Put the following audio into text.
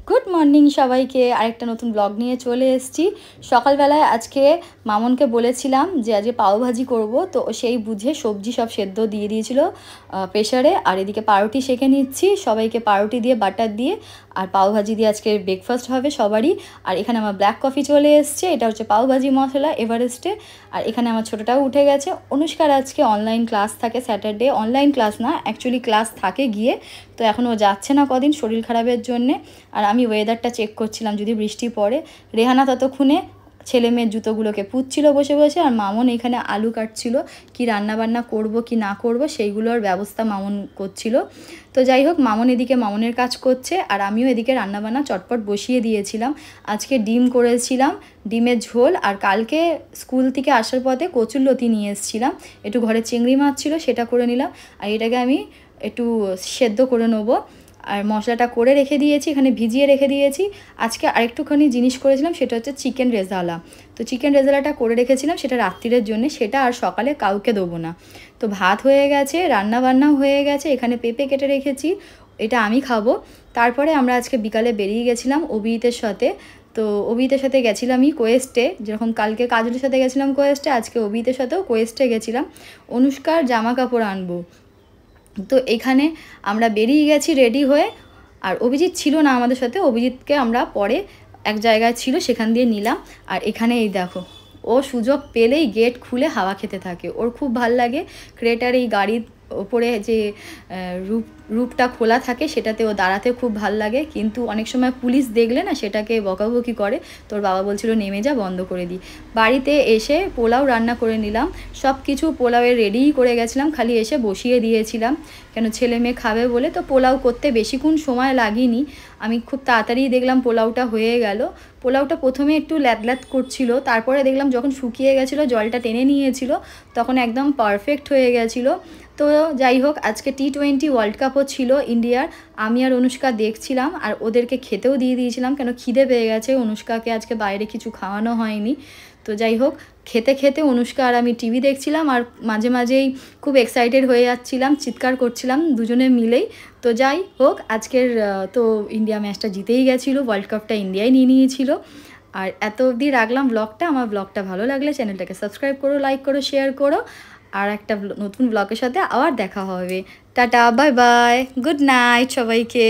Good morning সবাইকে। আরেকটা নতুন ব্লগ নিয়ে চলে এসেছি। সকালবেলায় আজকে মামনকে বলেছিলাম যে আজকে পাওভাজি করব, তো সেই বুঝে সবজি সব সেদ্ধ দিয়ে দিয়েছিল প্রেশারে। আর এদিকে পাউরুটি সেঁকে নিচ্ছি, সবাইকে পাউরুটি দিয়ে বাটার দিয়ে আর পাওভাজি দিয়ে আজকে ব্রেকফাস্ট হবে সবারই। আর এখানে আমার ব্ল্যাক কফি চলে এসছে, এটা হচ্ছে পাওভাজি মশলা এভারেস্টে। আর এখানে আমার ছোটোটাও উঠে গেছে। অনুষ্কার আজকে অনলাইন ক্লাস থাকে স্যাটারডে, অনলাইন ক্লাস না অ্যাকচুয়ালি ক্লাস থাকে গিয়ে, তো এখন ও যাচ্ছে না কদিন শরীর খারাপের জন্যে। আর আমি ওয়েদারটা চেক করছিলাম যদি বৃষ্টি পড়ে। রেহানা ততক্ষণে ছেলে মেয়ের জুতোগুলোকে পুচ্ছিল বসে বসে, আর মামন এখানে আলু কাটছিল, কি রান্না বান্না করব কি না করব সেইগুলোর ব্যবস্থা মামন করছিল। তো যাই হোক, মামন এদিকে মামনের কাজ করছে আর আমিও এদিকে রান্নাবান্না চটপট বসিয়ে দিয়েছিলাম। আজকে ডিম করেছিলাম, ডিমের ঝোল। আর কালকে স্কুল থেকে আসার পথে কচুরলতি নিয়ে এসেছিলাম, একটু ঘরে চিংড়ি মাছ ছিল সেটা করে নিলাম। আর এটাকে আমি একটু সেদ্ধ করে নেবো। আর মশলাটা করে রেখে দিয়েছি, এখানে ভিজিয়ে রেখে দিয়েছি। আজকে আরেকটুখানি জিনিস করেছিলাম, সেটা হচ্ছে চিকেন রেজালা। তো চিকেন রেজালাটা করে রেখেছিলাম, সেটা রাত্রিরের জন্য, সেটা আর সকালে কাউকে দেবো না। তো ভাত হয়ে গেছে, রান্না বান্নাও হয়ে গেছে, এখানে পেঁপে কেটে রেখেছি, এটা আমি খাবো। তারপরে আমরা আজকে বিকালে বেরিয়ে গেছিলাম অভিজিতের সাথে। তো অভিজিতের সাথে গেছিলামই কোয়েস্টে, যেরকম কালকে কাজলের সাথে গেছিলাম কোয়েস্টে, আজকে অভিজিতের সাথেও কোয়েস্টে গেছিলাম অনুষ্কার জামা কাপড় আনবো। তো এখানে আমরা বেরিয়ে গেছি রেডি হয়ে। আর অভিজিৎ ছিল না আমাদের সাথে, অভিজিৎকে আমরা পরে এক জায়গায় ছিল সেখান দিয়ে নিলাম। আর এখানে এই দেখো, ও সুযোগ পেলেই গেট খুলে হাওয়া খেতে থাকে, ওর খুব ভাল লাগে। ক্রেটার এই গাড়ির ওপরে যে রূপটা খোলা থাকে সেটাতে ও দাঁড়াতে খুব ভাল লাগে, কিন্তু অনেক সময় পুলিশ দেখলে না সেটাকে বকাবকি করে। তোর বাবা বলছিল নেমে যা, বন্ধ করে দিই। বাড়িতে এসে পোলাও রান্না করে নিলাম, সব কিছু পোলাওয়ের রেডিই করে গেছিলাম, খালি এসে বসিয়ে দিয়েছিলাম কেন ছেলে মেয়ে খাবে বলে। তো পোলাও করতে বেশিক্ষণ সময় লাগেনি, আমি খুব তাড়াতাড়ি দেখলাম পোলাওটা হয়ে গেল। পোলাওটা প্রথমে একটু ল্যাদ করছিল, তারপরে দেখলাম যখন শুকিয়ে গেছিলো, জলটা টেনে নিয়েছিল, তখন একদম পারফেক্ট হয়ে গেছিলো। তো যাই হোক, আজকে T20 ওয়ার্ল্ড কাপও ছিল ইন্ডিয়ার, আমি আর অনুষ্কা দেখছিলাম আর ওদেরকে খেতেও দিয়ে দিয়েছিলাম, কেন খিদে পেয়ে গেছে। অনুষ্কাকে আজকে বাইরে কিছু খাওয়ানো হয়নি। তো যাই হোক, খেতে খেতে অনুষ্কা আর আমি টিভি দেখছিলাম, আর মাঝে মাঝেই খুব এক্সাইটেড হয়ে যাচ্ছিলাম, চিৎকার করছিলাম দুজনে মিলেই। তো যাই হোক, আজকের তো ইন্ডিয়া ম্যাচটা জিতেই গেছিলো, ওয়ার্ল্ড কাপটা ইন্ডিয়াই নিয়ে নিয়েছিল। আর এত অবধি রাখলাম ব্লগটা। আমার ব্লগটা ভালো লাগলে চ্যানেলটাকে সাবস্ক্রাইব করো, লাইক করো, শেয়ার করো। আর একটা নতুন ব্লগের সাথে আবার দেখা হবে। Tata, bye bye, good night সবাইকে।